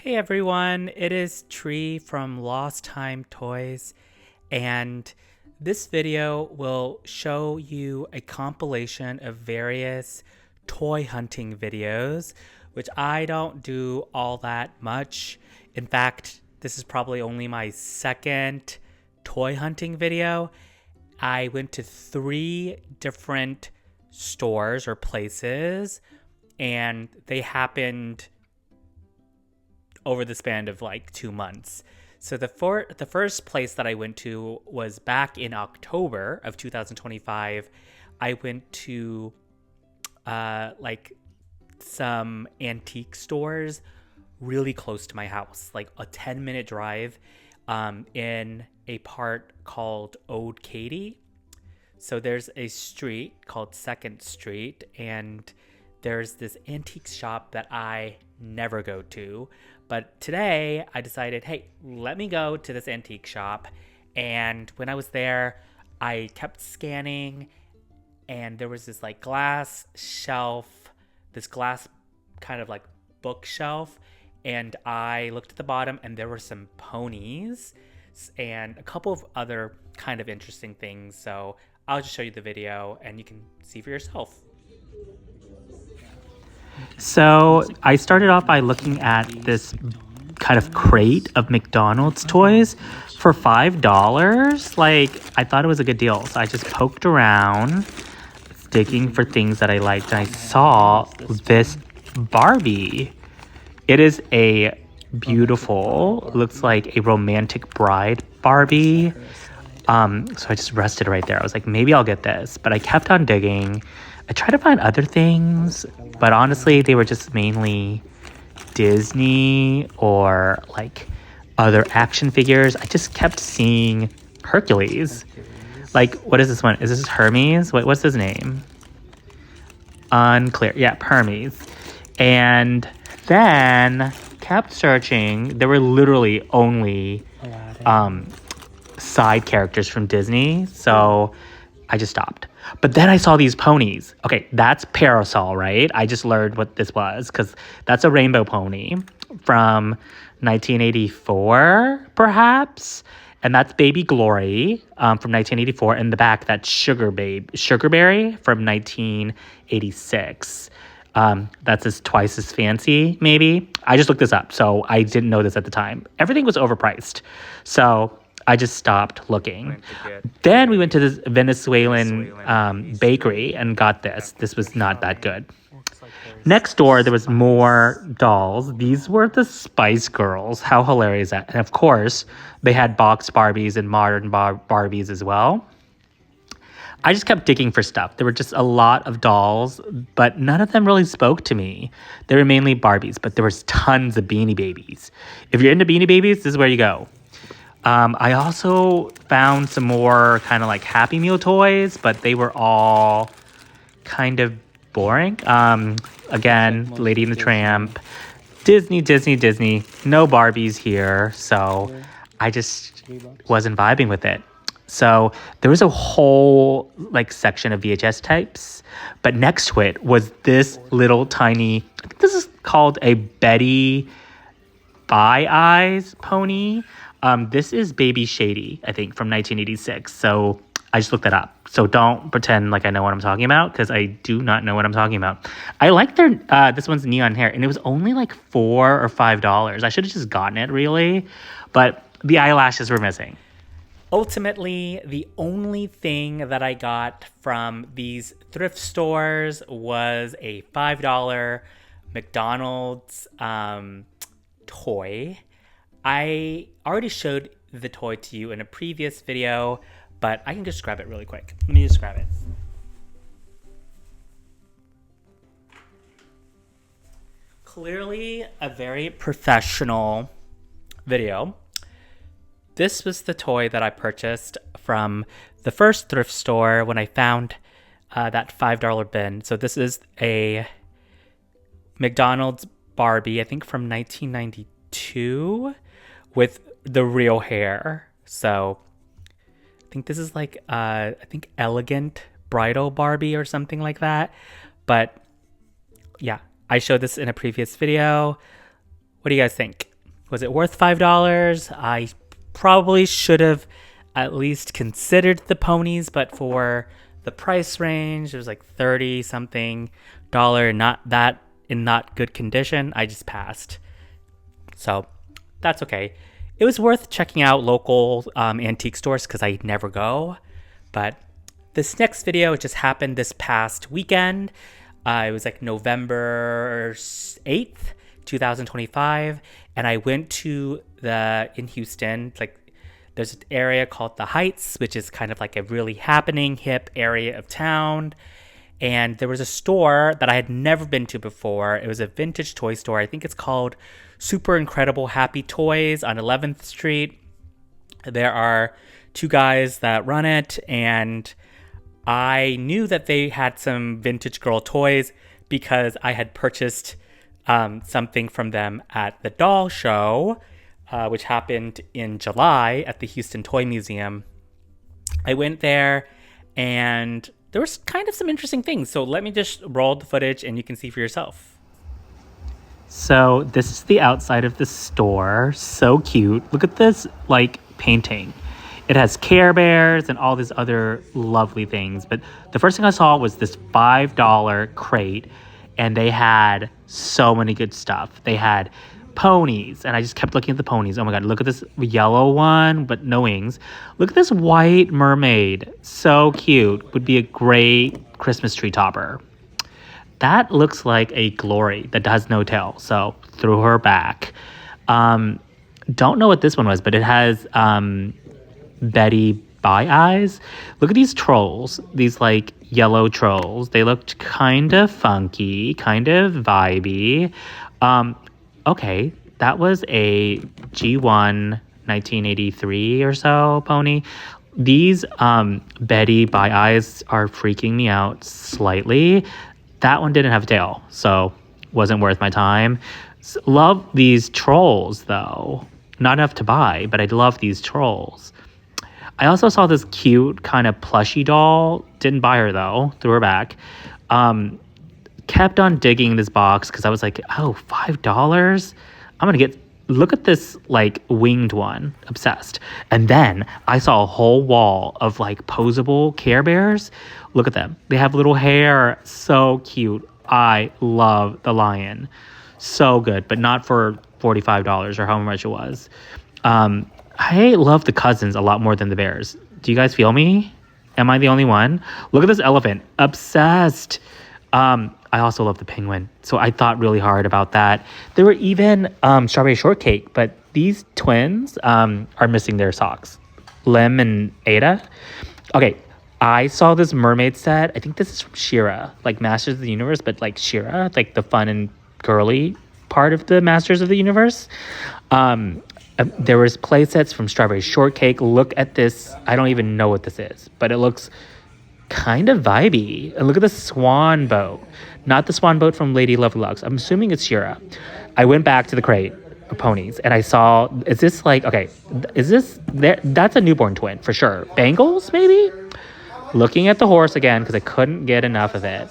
Hey everyone, it is Tree from Lost Time Toys, and this video will show you a compilation of various toy hunting videos, which I don't do all that much. In fact, this is probably only my second toy hunting video. I went to 3 different stores or places, and they happened over the span of like 2 months. So the first place that I went to was back in October of 2025. I went to like some antique stores really close to my house, like a 10-minute drive, in a part called Old Katy. So there's a street called 2nd Street, and there's this antique shop that I never go to. But today I decided, hey, let me go to this antique shop. And when I was there, I kept scanning, and there was this like glass shelf, this glass kind of like bookshelf. And I looked at the bottom, and there were some ponies and a couple of other kind of interesting things. So I'll just show you the video and you can see for yourself. So I started off by looking at this kind of crate of McDonald's toys for $5. Like, I thought it was a good deal. So I just poked around, digging for things that I liked, and I saw this Barbie. It is a beautiful, looks like a romantic bride Barbie. So I just rested right there. I was like, maybe I'll get this, but I kept on digging. I tried to find other things, but honestly, they were just mainly Disney or like other action figures. I just kept seeing Hercules. Like, what is this one? Is this Hermes? What's his name? Unclear. Yeah, Hermes. And then kept searching. There were literally only side characters from Disney, so I just stopped. But then I saw these ponies. Okay, that's Parasol, right? I just learned what this was because that's a rainbow pony from 1984, perhaps. And that's Baby Glory from 1984. In the back, that's Sugarberry from 1986. That's twice as fancy, maybe. I just looked this up, so I didn't know this at the time. Everything was overpriced. So I just stopped looking. Then we went to this Venezuelan bakery and got this. This was not that good. Next door, there was more dolls. These were the Spice Girls. How hilarious is that? And of course, they had box Barbies and modern Barbies as well. I just kept digging for stuff. There were just a lot of dolls, but none of them really spoke to me. They were mainly Barbies, but there was tons of Beanie Babies. If you're into Beanie Babies, this is where you go. I also found some more kind of like Happy Meal toys, but they were all kind of boring. Again, Lady and the Tramp, Disney. No Barbies here, so I just wasn't vibing with it. So there was a whole like section of VHS types, but next to it was this little tiny, I think this is called a Betty Bye Eyes pony. This is Baby Shady, I think, from 1986. So I just looked that up. So don't pretend like I know what I'm talking about, because I do not know what I'm talking about. I like their, this one's neon hair, and it was only like $4 or $5. I should have just gotten it, really. But the eyelashes were missing. Ultimately, the only thing that I got from these thrift stores was a $5 McDonald's toy. I already showed the toy to you in a previous video, but I can just grab it really quick. Let me just grab it. Clearly a very professional video. This was the toy that I purchased from the first thrift store when I found that $5 bin. So this is a McDonald's Barbie, I think from 1992, with the real hair. So I think this is like, I think Elegant Bridal Barbie or something like that. But yeah, I showed this in a previous video. What do you guys think? Was it worth $5? I probably should have at least considered the ponies, but for the price range, it was like 30 something dollar, not that in not good condition. I just passed. So that's okay. It was worth checking out local antique stores because I never go. But this next video, it just happened this past weekend. It was like November 8th, 2025. And I went to in Houston, like there's an area called the Heights, which is kind of like a really happening, hip area of town. And there was a store that I had never been to before. It was a vintage toy store. I think it's called Super Incredible Happy Toys on 11th Street. There are two guys that run it, and I knew that they had some vintage girl toys because I had purchased something from them at the doll show, which happened in July at the Houston Toy Museum. I went there and there was kind of some interesting things. So let me just roll the footage and you can see for yourself. So this is the outside of the store. So cute. Look at this like painting. It has Care Bears and all these other lovely things. But the first thing I saw was this $5 crate, and they had so many good stuff. They had ponies, and I just kept looking at the ponies. Oh my God, look at this yellow one, but no wings. Look at this white mermaid. So cute. Would be a great Christmas tree topper. That looks like a Glory that has no tail, so threw her back. Don't know what this one was, but it has Betty Bye Eyes. Look at these trolls, these like yellow trolls. They looked kind of funky, kind of vibey. Okay, that was a G1 1983 or so pony. These Betty Bye Eyes are freaking me out slightly. That one didn't have a tail, so wasn't worth my time. Love these trolls, though. Not enough to buy, but I love these trolls. I also saw this cute kind of plushy doll. Didn't buy her, though. Threw her back. Kept on digging this box because I was like, oh, $5? I'm going to get... Look at this, like, winged one. Obsessed. And then I saw a whole wall of, like, posable Care Bears. Look at them. They have little hair. So cute. I love the lion. So good, but not for $45 or however much it was. I love the cousins a lot more than the bears. Do you guys feel me? Am I the only one? Look at this elephant. Obsessed. I also love the penguin. So I thought really hard about that. There were even strawberry shortcake, but these twins are missing their socks. Lim and Ada. Okay, I saw this mermaid set. I think this is from She-Ra, like Masters of the Universe, but like She-Ra, like the fun and girly part of the Masters of the Universe. There was play sets from Strawberry Shortcake. Look at this. I don't even know what this is, but it looks kind of vibey. And look at the swan boat. Not the swan boat from Lady Lovely. I'm assuming it's She-Ra. I went back to the crate of ponies and I saw, is this like, okay, is this, that's a newborn twin for sure. Bangles, maybe? Looking at the horse again because I couldn't get enough of it.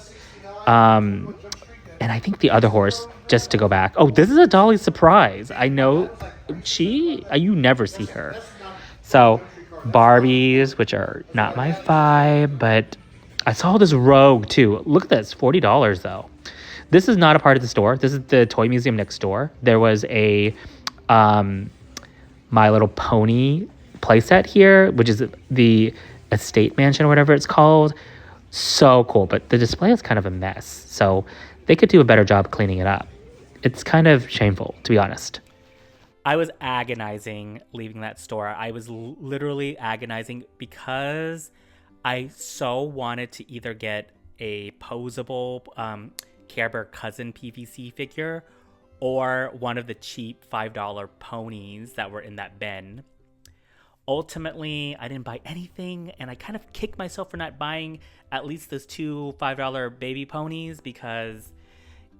And I think the other horse, just to go back. Oh, this is a Dolly surprise. I know you never see her. So Barbies, which are not my vibe, but I saw this Rogue too. Look at this, $40 though. This is not a part of the store. This is the toy museum next door. There was a My Little Pony playset here, which is the estate mansion or whatever it's called. So cool, but the display is kind of a mess. So they could do a better job cleaning it up. It's kind of shameful, to be honest. I was agonizing leaving that store. I was literally agonizing because I so wanted to either get a posable Care Bear cousin PVC figure or one of the cheap $5 ponies that were in that bin. Ultimately, I didn't buy anything, and I kind of kicked myself for not buying at least those two $5 baby ponies because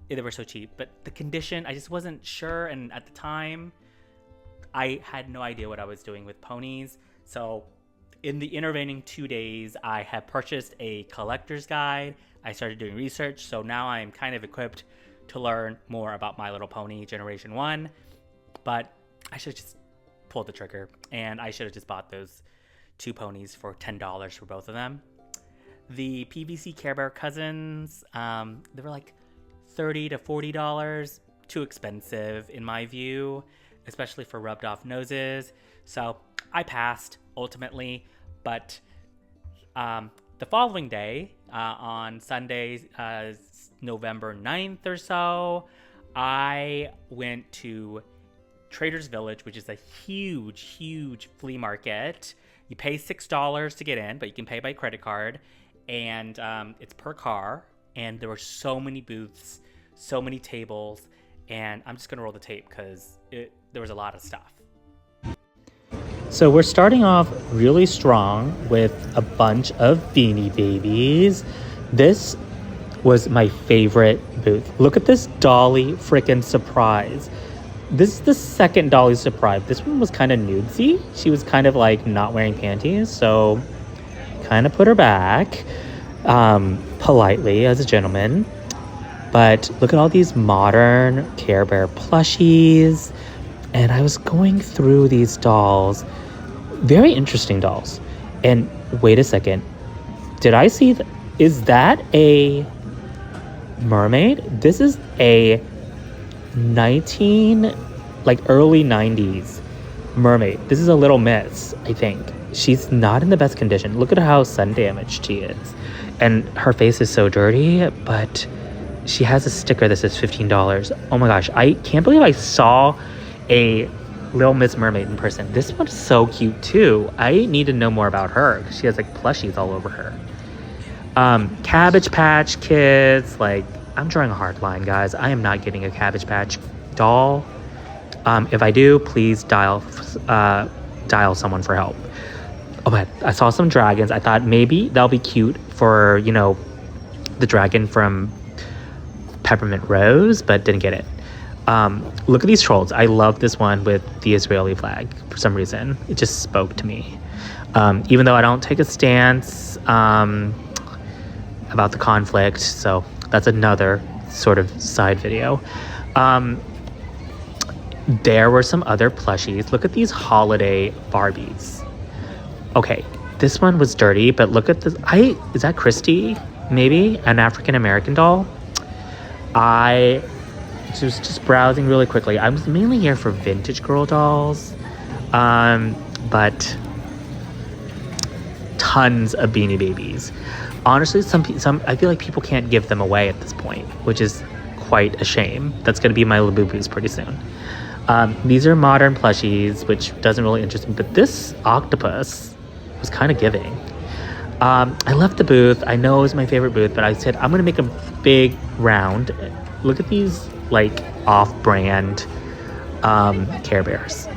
they were so cheap. But the condition, I just wasn't sure, and at the time, I had no idea what I was doing with ponies. So in the intervening 2 days, I have purchased a collector's guide. I started doing research, so now I'm kind of equipped to learn more about My Little Pony Generation 1. But I should have just pulled the trigger, and I should have just bought those 2 ponies for $10 for both of them. The PVC Care Bear cousins, they were like $30 to $40. Too expensive in my view, especially for rubbed off noses. So I passed ultimately, but the following day, on Sunday, November 9th or so, I went to Trader's Village, which is a huge flea market. You pay $6 to get in, but you can pay by credit card, and it's per car. And there were so many booths, so many tables, and I'm just gonna roll the tape because there was a lot of stuff. So we're starting off really strong with a bunch of Beanie Babies. This was my favorite booth. Look at this Dolly frickin' surprise. This is the second Dolly surprise. This one was kind of nudesy. She was kind of like not wearing panties, so kind of put her back politely as a gentleman. But look at all these modern Care Bear plushies. And I was going through these dolls. Very interesting dolls. And wait a second. Did I see... Is that a mermaid? This is a early 90s mermaid. This is a Little Miss, I think. She's not in the best condition. Look at how sun damaged she is. And her face is so dirty, but she has a sticker that says $15. Oh my gosh, I can't believe I saw a Little Miss Mermaid in person. This one's so cute too. I need to know more about her because she has like plushies all over her. Cabbage Patch Kids, like, I'm drawing a hard line, guys. I am not getting a Cabbage Patch doll. If I do, please dial someone for help. Oh, but I saw some dragons. I thought maybe that'll be cute for, you know, the dragon from Peppermint Rose, but didn't get it. Look at these trolls. I love this one with the Israeli flag for some reason. It just spoke to me. Even though I don't take a stance about the conflict, so that's another sort of side video. There were some other plushies. Look at these holiday Barbies. Okay, this one was dirty, but look at this. Is that Christy? Maybe an African-American doll? I was just browsing really quickly. I was mainly here for vintage girl dolls, but tons of Beanie Babies. Honestly, some I feel like people can't give them away at this point, which is quite a shame. That's going to be my Labubu's pretty soon. These are modern plushies, which doesn't really interest me, but this octopus was kind of giving. I left the booth. I know it was my favorite booth, but I said I'm going to make a big round. Look at these like off-brand Care Bears.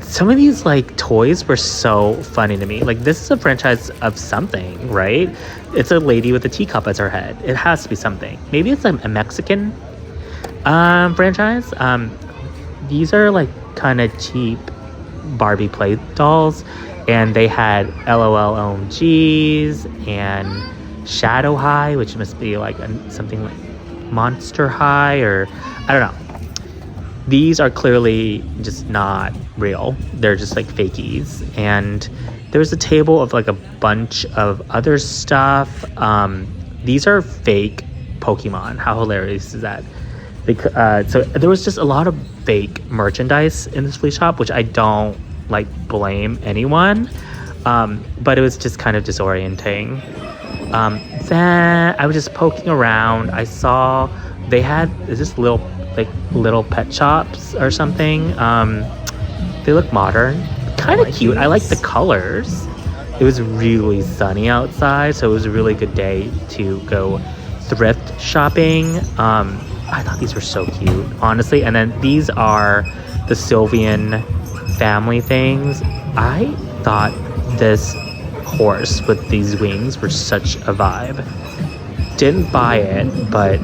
Some of these like toys were so funny to me. Like, this is a franchise of something, right? It's a lady with a teacup as her head. It has to be something. Maybe it's a Mexican franchise. These are like kind of cheap Barbie play dolls, and they had LOL OMGs and Shadow High, which must be like something like Monster High, or I don't know. These are clearly just not real. They're just like fakies. And there's a table of like a bunch of other stuff. These are fake Pokemon. How hilarious is that? So there was just a lot of fake merchandise in this flea shop, which I don't like blame anyone. But it was just kind of disorienting. Then I was just poking around. I saw they had this little pet shops or something. They look modern, kind of cute. I like the colors. It was really sunny outside, so it was a really good day to go thrift shopping. I thought these were so cute, honestly. And then these are the Sylvian family things. I thought this horse with these wings were such a vibe. Didn't buy it, but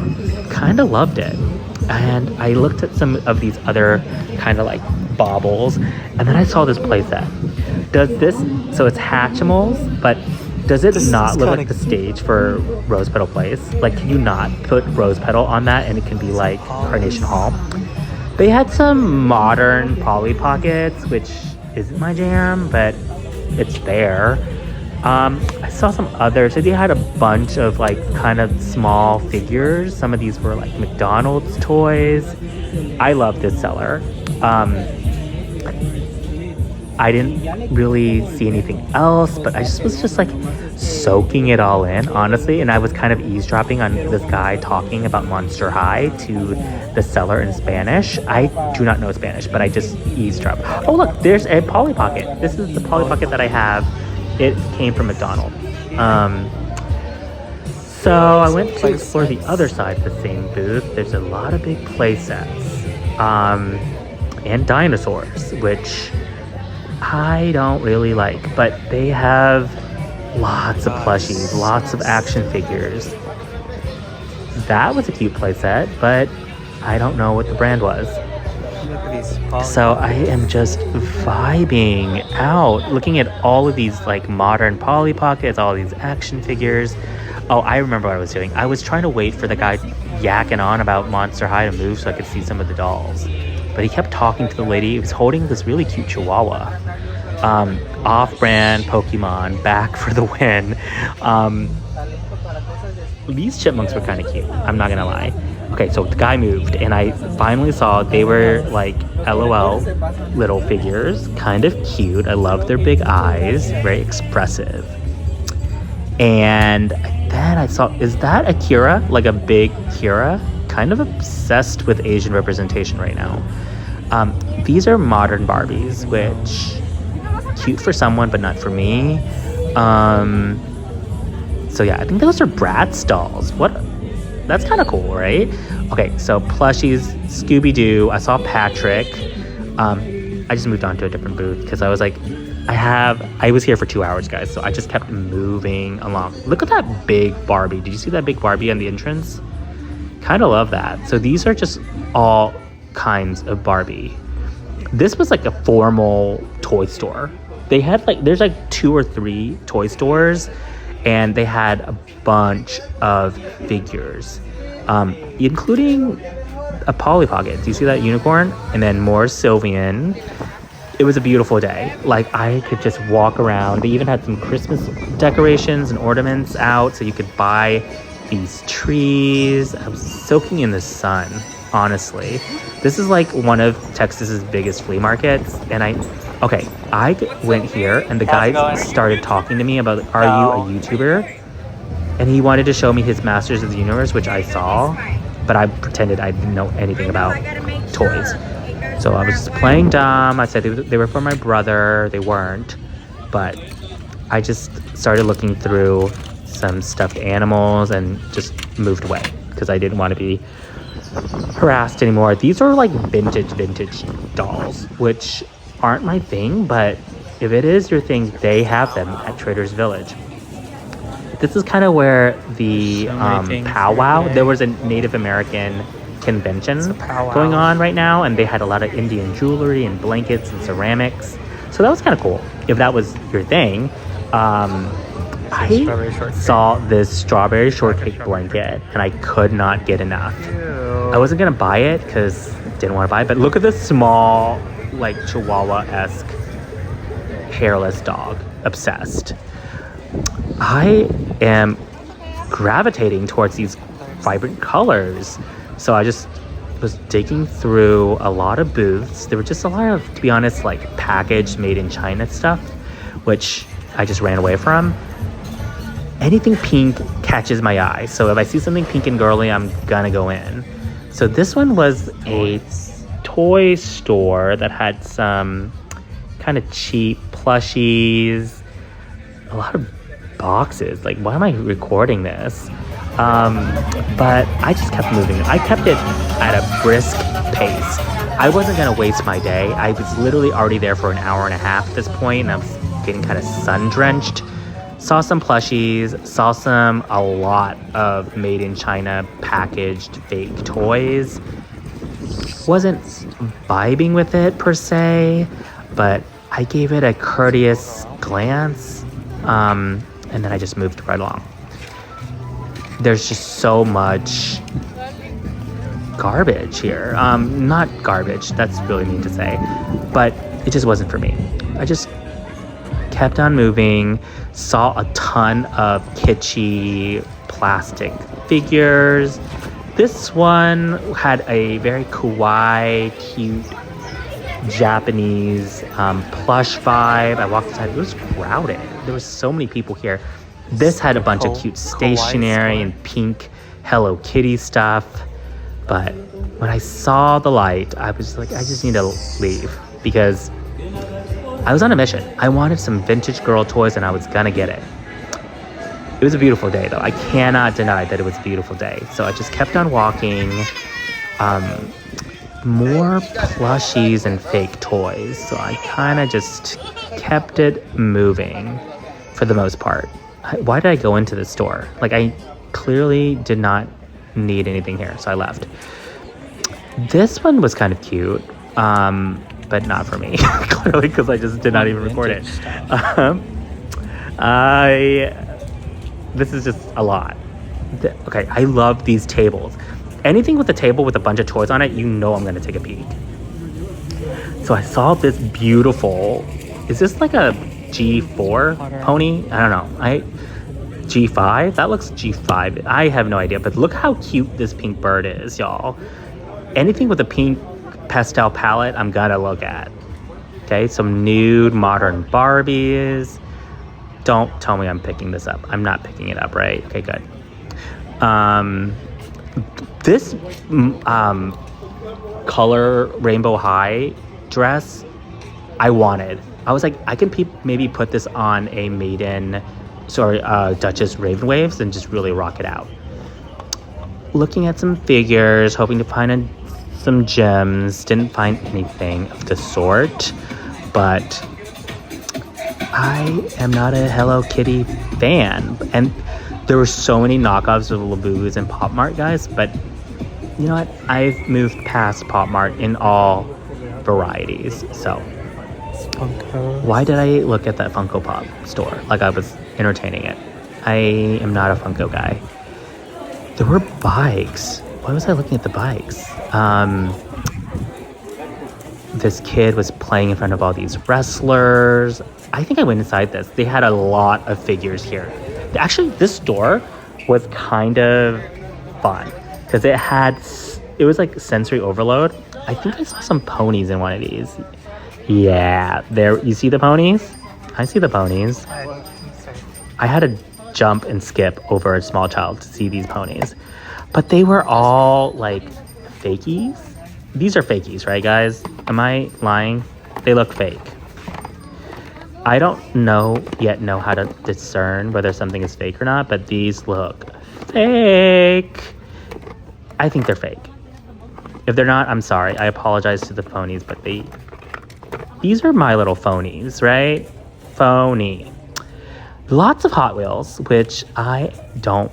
kind of loved it. And I looked at some of these other kind of like baubles, and then I saw this playset. So it's Hatchimals, but does it not look like the stage for Rose Petal Place? Like, can you not put Rose Petal on that and it can be like Carnation Hall? They had some modern Polly Pockets, which isn't my jam, but it's there. I saw some others. So they had a bunch of like kind of small figures. Some of these were like McDonald's toys. I love this seller. I didn't really see anything else, but I just was just like soaking it all in, honestly. And I was kind of eavesdropping on this guy talking about Monster High to the seller in Spanish. I do not know Spanish, but I just eavesdropped. Oh, look, there's a Polly Pocket. This is the Polly Pocket that I have. It came from McDonald's. So I went to explore the other side of the same booth. There's a lot of big play sets and dinosaurs, which I don't really like, but they have lots of plushies, lots of action figures. That was a cute playset, but I don't know what the brand was. So I am just vibing out, looking at all of these like modern Polly Pockets, all these action figures. Oh, I remember what I was doing. I was trying to wait for the guy yakking on about Monster High to move so I could see some of the dolls. But he kept talking to the lady. He was holding this really cute chihuahua. Off-brand Pokemon, back for the win. These chipmunks were kind of cute. I'm not gonna lie. Okay, so the guy moved, and I finally saw they were like LOL little figures, kind of cute. I love their big eyes, very expressive. And then I saw, is that a Kira? Like a big Kira? Kind of obsessed with Asian representation right now. These are modern Barbies, which cute for someone, but not for me. So yeah, I think those are Bratz dolls. What? That's kind of cool, right? Okay, so plushies, Scooby-Doo. I saw Patrick. I just moved on to a different booth because I was like, I was here for 2 hours, guys, so I just kept moving along. Look at that big Barbie. Did you see that big Barbie on the entrance? Kind of love that. So these are just all kinds of Barbie. This was like a formal toy store. They had like, there's like 2 or 3 toy stores, and they had a bunch of figures, including a Polly Pocket. Do you see that unicorn? And then more Sylvian. It was a beautiful day. Like, I could just walk around. They even had some Christmas decorations and ornaments out, so you could buy these trees. I was soaking in the sun, honestly. This is like one of Texas's biggest flea markets, and I went here, and the guy started talking to me about, are you a YouTuber? And he wanted to show me his Masters of the Universe, which I saw, but I pretended I didn't know anything about toys. So I was just playing dumb. I said they were for my brother. They weren't. But I just started looking through some stuffed animals and just moved away because I didn't want to be harassed anymore. These are like vintage dolls, which aren't my thing, but if it is your thing, they have them at Trader's Village. This is kind of where the powwow, there was a Native American convention going on right now, and they had a lot of Indian jewelry and blankets and ceramics, so that was kind of cool if that was your thing. I saw this strawberry shortcake blanket and I could not get enough. I wasn't gonna buy it because I didn't want to buy it, but look at this small like Chihuahua-esque hairless dog. Obsessed. I am gravitating towards these vibrant colors. So I just was digging through a lot of booths. There were just a lot of, to be honest, like packaged made in China stuff, which I just ran away from. Anything pink catches my eye. So if I see something pink and girly, I'm gonna go in. So this one was a toy store that had some kind of cheap plushies, a lot of boxes. Like, why am I recording this? But I just kept moving. I kept it at a brisk pace. I wasn't gonna waste my day. I was literally already there for an hour and a half at this point, and I was getting kind of sun-drenched. Saw some plushies, saw a lot of made in China packaged fake toys. Wasn't vibing with it per se, but I gave it a courteous glance, and then I just moved right along. There's just so much garbage here. Not garbage, that's really mean to say, but it just wasn't for me. I just kept on moving, saw a ton of kitschy plastic figures. This one had a very kawaii, cute Japanese plush vibe. I walked inside, it was crowded. There was so many people here. This had a bunch of cute stationery and pink Hello Kitty stuff. But when I saw the light, I was like, I just need to leave because I was on a mission. I wanted some vintage girl toys and I was gonna get it. It was a beautiful day though. I cannot deny that it was a beautiful day. So I just kept on walking. More plushies and fake toys. So I kind of just kept it moving for the most part. Why did I go into the store? Like, I clearly did not need anything here, so I left. This one was kind of cute, but not for me. Clearly, because I just did not even record it. This is just a lot. Okay, I love these tables. Anything with a table with a bunch of toys on it, you know I'm gonna take a peek. So I saw this beautiful, is this like a G4 pony? I don't know. G5? That looks G5. I have no idea, but look how cute this pink bird is, y'all. Anything with a pink pastel palette, I'm gonna look at. Okay, some nude modern Barbies. Don't tell me I'm picking this up. I'm not picking it up, right? Okay, good. This color Rainbow High dress, I wanted. I was like, I can maybe put this on a Duchess Raven Waves and just really rock it out. Looking at some figures, hoping to find some gems. Didn't find anything of the sort, but I am not a Hello Kitty fan. And there were so many knockoffs of Labubu's and Pop Mart, guys, but you know what? I've moved past Pop Mart in all varieties, so. Why did I look at that Funko Pop store like I was entertaining it? I am not a Funko guy. There were bikes. Why was I looking at the bikes? This kid was playing in front of all these wrestlers. I think I went inside this. They had a lot of figures here. Actually, this store was kind of fun because it was like sensory overload. I think I saw some ponies in one of these. Yeah, there, you see the ponies? I see the ponies. I had to jump and skip over a small child to see these ponies. But they were all like fakies. These are fakies, right guys? Am I lying? They look fake. I don't know how to discern whether something is fake or not, but these look fake. I think they're fake. If they're not, I'm sorry. I apologize to the ponies, but these are My Little Phonies, right? Phony. Lots of Hot Wheels, which I don't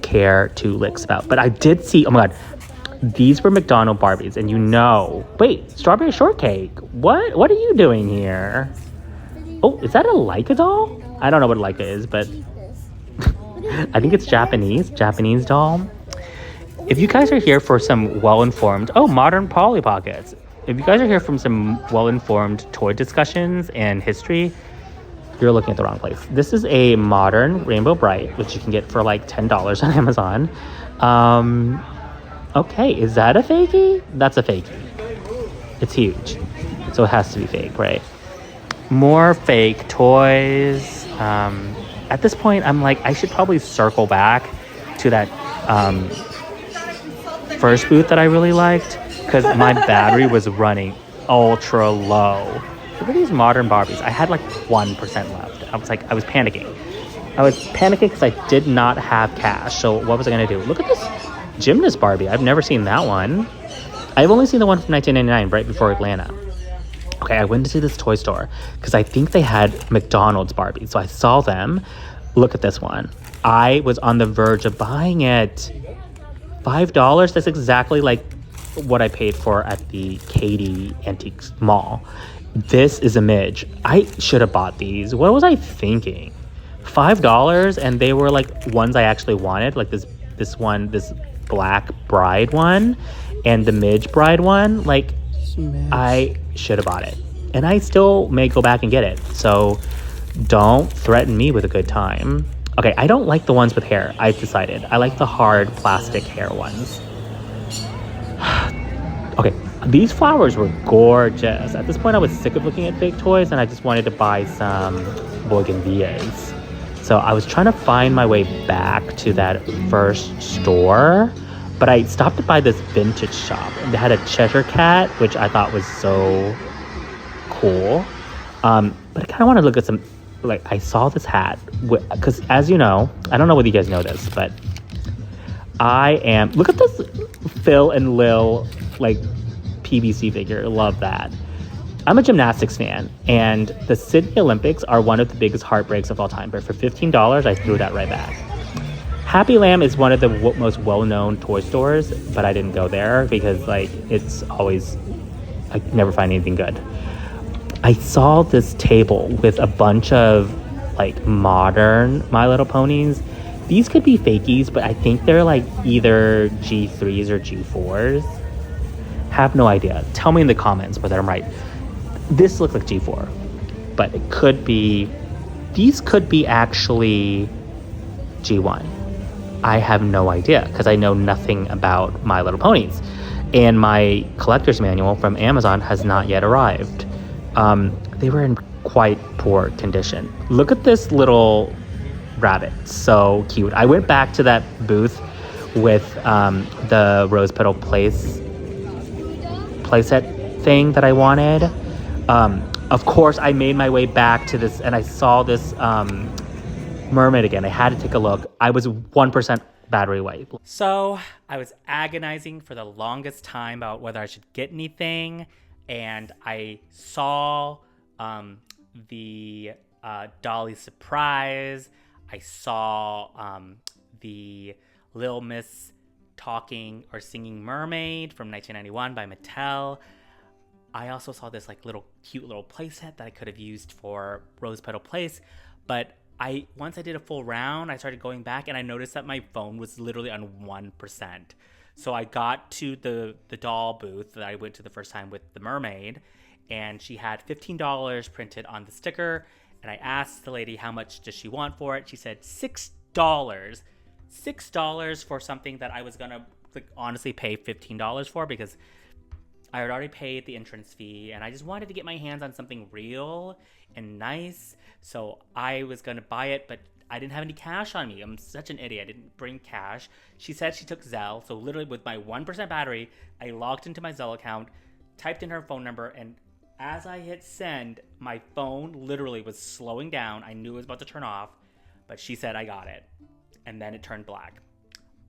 care two licks about. But I did see, oh my God, these were McDonald's Barbies, and wait, Strawberry Shortcake. What are you doing here? Oh, is that a Leica doll? I don't know what a Leica is, but I think it's Japanese doll. If you guys are here for some well-informed, modern Polly Pockets. If you guys are here from some well-informed toy discussions and history, you're looking at the wrong place. This is a modern Rainbow Bright, which you can get for like $10 on Amazon. Okay, is that a fakie? That's a fakie. It's huge, so it has to be fake, right? More fake toys. At this point, I'm like, I should probably circle back to that first booth that I really liked because my battery was running ultra low. Look at these modern Barbies. I had like 1% left. I was panicking. I was panicking because I did not have cash. So what was I going to do? Look at this gymnast Barbie. I've never seen that one. I've only seen the one from 1999, right before Atlanta. Okay, I went to this toy store because I think they had McDonald's Barbie. So I saw them. Look at this one. I was on the verge of buying it. $5? That's exactly like what I paid for at the Katy Antiques Mall. This is a midge. I should have bought these. What was I thinking? $5, and they were like ones I actually wanted, like this this one, this black bride one, and the Midge bride one. Like, I should have bought it. And I still may go back and get it. So don't threaten me with a good time. Okay, I don't like the ones with hair. I've decided. I like the hard plastic hair ones. Okay, these flowers were gorgeous. At this point, I was sick of looking at fake toys and I just wanted to buy some bougainvilleas. So I was trying to find my way back to that first store, but I stopped by this vintage shop and they had a Cheshire cat, which I thought was so cool. But I kind of want to look at some, like, I saw this hat, because as you know, I don't know whether you guys know this, but look at this Phil and Lil, like, PVC figure. Love that. I'm a gymnastics fan, and the Sydney Olympics are one of the biggest heartbreaks of all time, but for $15, I threw that right back. Happy Lamb is one of the most well-known toy stores, but I didn't go there because, like, it's always, I never find anything good. I saw this table with a bunch of, like, modern My Little Ponies. These could be fakies, but I think they're, like, either G3s or G4s. Have no idea. Tell me in the comments whether I'm right. This looks like G4, but it could be, these could be actually G1. I have no idea because I know nothing about My Little Ponies. And my collector's manual from Amazon has not yet arrived. They were in quite poor condition. Look at this little rabbit. So cute. I went back to that booth with the rose petal playset thing that I wanted. Of course, I made my way back to this and I saw this mermaid again. I had to take a look. I was 1% battery light. So I was agonizing for the longest time about whether I should get anything. And I saw the Dolly Surprise. I saw the Little Miss Talking or Singing Mermaid from 1991 by Mattel. I also saw this, like, cute little playset that I could have used for Rose Petal Place. But once I did a full round, I started going back and I noticed that my phone was literally on 1%. So I got to the doll booth that I went to the first time with the mermaid, and she had $15 printed on the sticker. And I asked the lady how much does she want for it. She said $6. $6 for something that I was gonna, like, honestly pay $15 for because I had already paid the entrance fee and I just wanted to get my hands on something real and nice. So I was gonna buy it, but I didn't have any cash on me. I'm such an idiot. I didn't bring cash. She said she took Zelle. So literally with my 1% battery, I logged into my Zelle account, typed in her phone number, and as I hit send, my phone literally was slowing down. I knew it was about to turn off, but she said I got it. And then it turned black.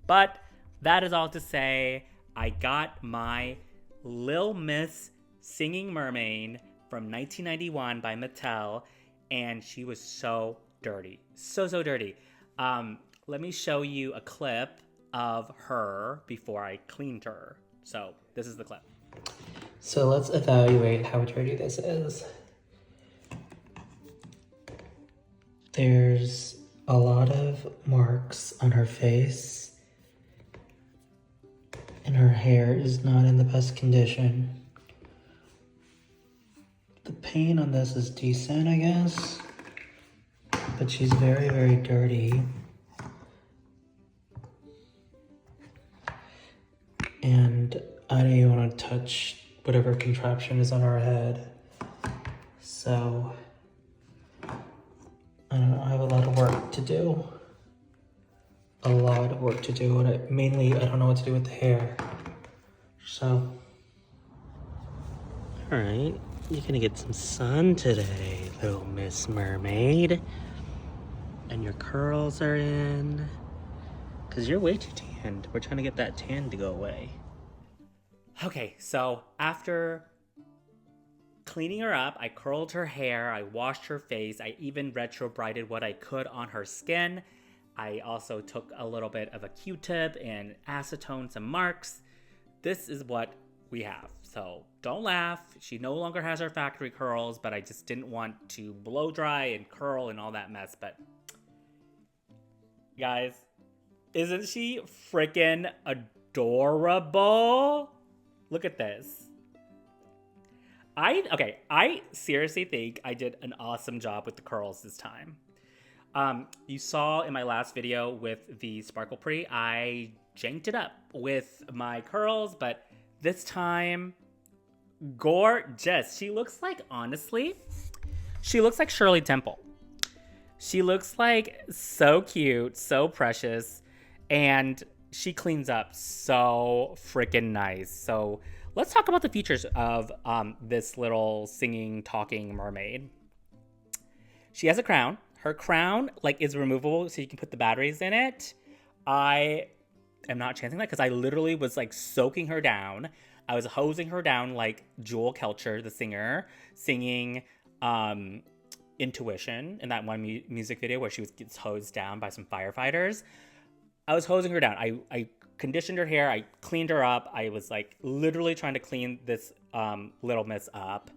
But that is all to say, I got my Lil Miss Singing Mermaid from 1991 by Mattel, and she was so dirty. So dirty. Let me show you a clip of her before I cleaned her. So this is the clip. So let's evaluate how dirty this is. There's a lot of marks on her face, and her hair is not in the best condition. The paint on this is decent, I guess, but she's very dirty. And I don't even want to touch whatever contraption is on her head. So, I don't know, I have a lot of work to do. And I don't know what to do with the hair. So. Alright, you're gonna get some sun today, little Miss Mermaid. And your curls are in. Because you're way too tanned. We're trying to get that tan to go away. Okay, so after cleaning her up, I curled her hair, I washed her face, I even retro-brighted what I could on her skin. I also took a little bit of a Q-tip and acetone some marks. This is what we have. So don't laugh. She no longer has her factory curls, but I just didn't want to blow dry and curl and all that mess. But guys, Isn't she freaking adorable? Look at this. I seriously think I did an awesome job with the curls this time. You saw in my last video with the Sparkle Pre, I janked it up with my curls, but this time, gorgeous. She looks like, honestly, she looks like Shirley Temple. She looks like so cute, so precious, and she cleans up so freaking nice. So let's talk about the features of this little singing, talking mermaid. She has a crown. Her crown is removable, so you can put the batteries in it. I am not chancing that because I literally was soaking her down. I was hosing her down like Jewel Kelcher, the singer, singing Intuition in that one music video where she gets hosed down by some firefighters. I was hosing her down. I conditioned her hair. I cleaned her up. I was literally trying to clean this little miss up.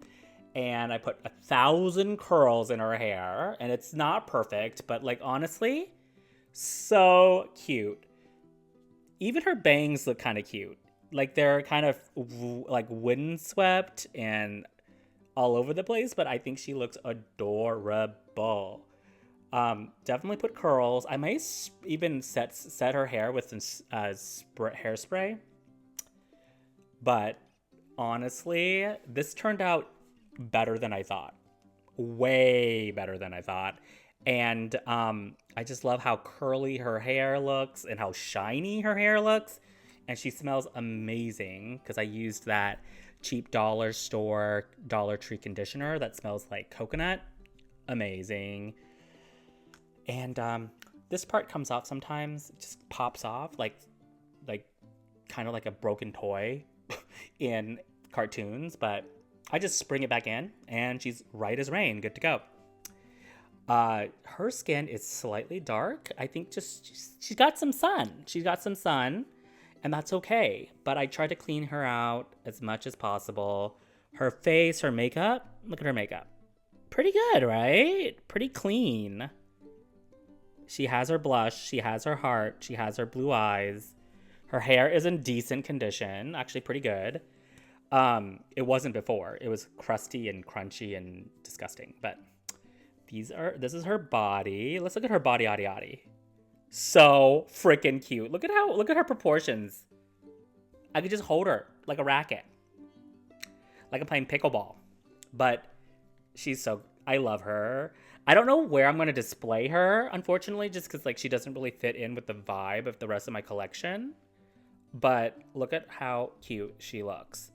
And I put 1,000 curls in her hair. And it's not perfect, but honestly, so cute. Even her bangs look kind of cute. They're kind of windswept and all over the place, but I think she looks adorable. Definitely put curls. I might even set her hair with some hairspray. But honestly, this turned out better than I thought. Way better than I thought. And I just love how curly her hair looks and how shiny her hair looks. And she smells amazing because I used that cheap dollar store Dollar Tree conditioner that smells like coconut. Amazing. And this part comes off sometimes. It just pops off like kind of like a broken toy in cartoons. But I just bring it back in and she's right as rain. Good to go. Her skin is slightly dark. I think she's got some sun. She's got some sun. And that's okay. But I try to clean her out as much as possible. Her face, her makeup. Look at her makeup. Pretty good, right? Pretty clean. She has her blush. She has her heart. She has her blue eyes. Her hair is in decent condition. Actually, pretty good. It wasn't before. It was crusty and crunchy and disgusting. But this is her body. Let's look at her body, yaddy. So freaking cute. Look at her proportions. I could just hold her like a racket. Like I'm playing pickleball. But I love her. I don't know where I'm going to display her, unfortunately, just because she doesn't really fit in with the vibe of the rest of my collection. But look at how cute she looks.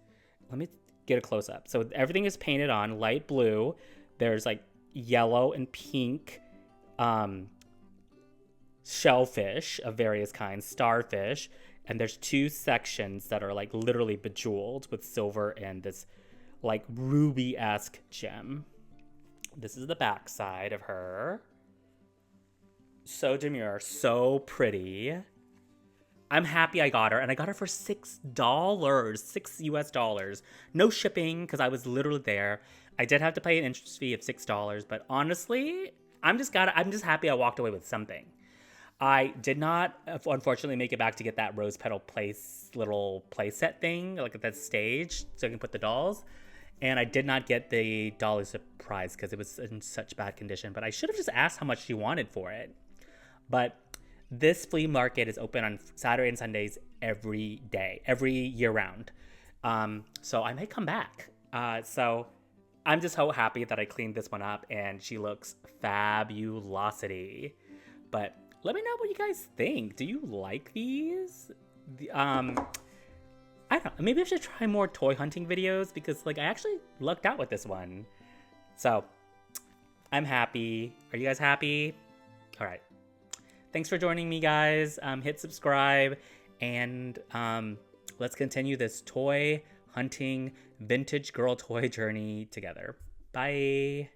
Let me get a close up. So everything is painted on light blue. There's yellow and pink shellfish of various kinds, starfish, and there's 2 sections that are literally bejeweled with silver and this ruby-esque gem. This is the back side of her. So demure, so pretty. I'm happy I got her, and I got her for $6, $6 US. No shipping, because I was literally there. I did have to pay an entrance fee of $6, but honestly, I'm just happy I walked away with something. I did not, unfortunately, make it back to get that rose petal little playset thing, at that stage, so I can put the dolls. And I did not get the Dolly Surprise because it was in such bad condition. But I should have just asked how much she wanted for it. But this flea market is open on Saturday and Sundays every day, every year round. So I may come back. So I'm just so happy that I cleaned this one up and she looks fabulosity. But let me know what you guys think. Do you like these? I don't know. Maybe I should try more toy hunting videos because I actually lucked out with this one. So I'm happy. Are you guys happy? All right. Thanks for joining me, guys. Hit subscribe and let's continue this toy hunting vintage girl toy journey together. Bye.